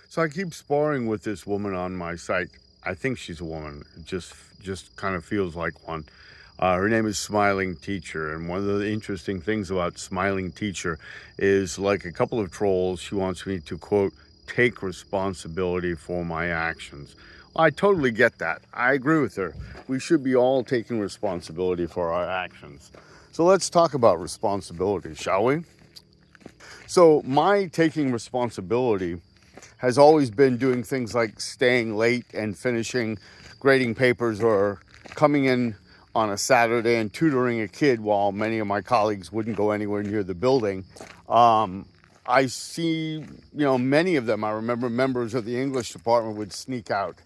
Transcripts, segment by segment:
So I keep sparring with this woman on my site. I think she's a woman. It just kind of feels like one. Her name is Smiling Teacher, and one of the interesting things about Smiling Teacher is, like a couple of trolls, she wants me to, quote, take responsibility for my actions. Well, I totally get that. I agree with her. We should be all taking responsibility for our actions. So let's talk about responsibility, shall we? So my taking responsibility has always been doing things like staying late and finishing grading papers, or coming in on a Saturday and tutoring a kid while many of my colleagues wouldn't go anywhere near the building. I see, many of them. I remember members of the English department would sneak out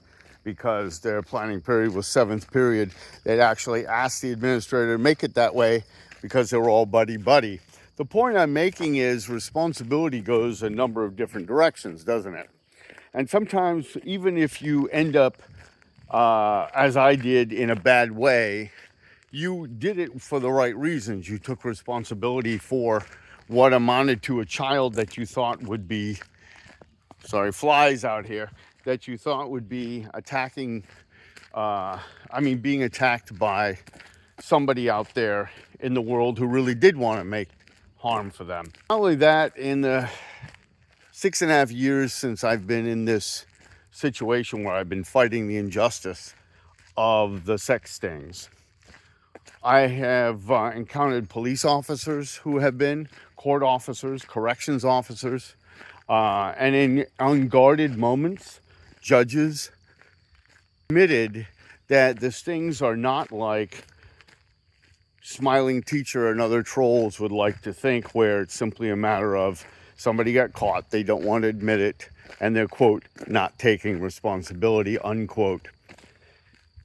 because their planning period was seventh period. They'd actually ask the administrator to make it that way because they were all buddy-buddy. The point I'm making is responsibility goes a number of different directions, doesn't it? And sometimes, even if you end up, as I did, in a bad way, you did it for the right reasons. You took responsibility for what amounted to a child that you thought would be, flies out here, that you thought would be being attacked by somebody out there in the world who really did want to make harm for them. Not only that, in the 6.5 years since I've been in this situation where I've been fighting the injustice of the sex stings, I have encountered police officers who have been court officers, corrections officers, and in unguarded moments, judges admitted that the stings are not like Smiling Teacher and other trolls would like to think, where it's simply a matter of somebody got caught, they don't want to admit it, and they're, quote, not taking responsibility, unquote.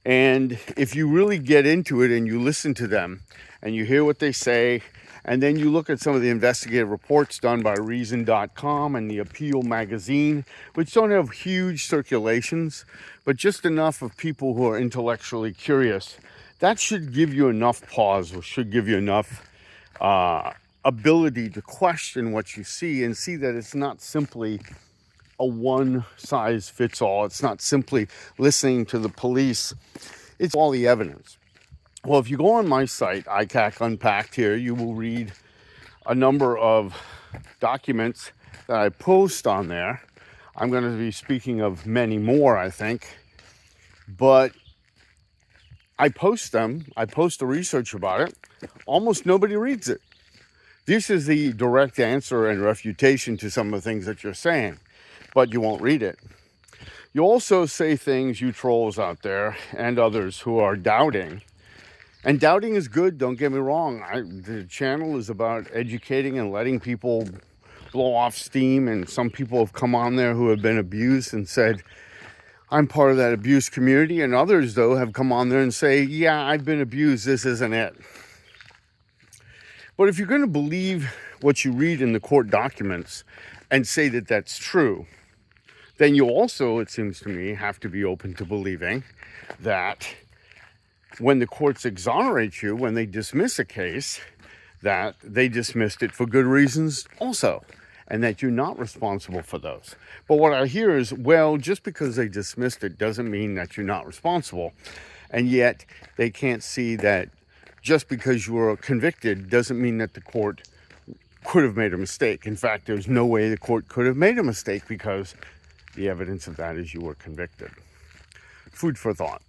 And if you really get into it and you listen to them and you hear what they say, and then you look at some of the investigative reports done by Reason.com and the Appeal magazine, which don't have huge circulations, but just enough of people who are intellectually curious, that should give you enough pause, or should give you enough ability to question what you see and see that it's not simply a one-size-fits-all. It's not simply listening to the police. It's all the evidence. Well, if you go on my site, ICAC Unpacked here, you will read a number of documents that I post on there. I'm going to be speaking of many more, I think. But I post them. I post the research about it. Almost nobody reads it. This is the direct answer and refutation to some of the things that you're saying, but you won't read it. You also say things, you trolls out there and others who are doubting. And doubting is good, don't get me wrong. The channel is about educating and letting people blow off steam. And some people have come on there who have been abused and said, I'm part of that abuse community. And others, though, have come on there and say, yeah, I've been abused, this isn't it. But if you're going to believe what you read in the court documents and say that that's true, then you also, it seems to me, have to be open to believing that when the courts exonerate you, when they dismiss a case, that they dismissed it for good reasons also, and that you're not responsible for those. But what I hear is, well, just because they dismissed it doesn't mean that you're not responsible. And yet they can't see that just because you were convicted doesn't mean that the court could have made a mistake. In fact, there's no way the court could have made a mistake, because the evidence of that is you were convicted. Food for thought.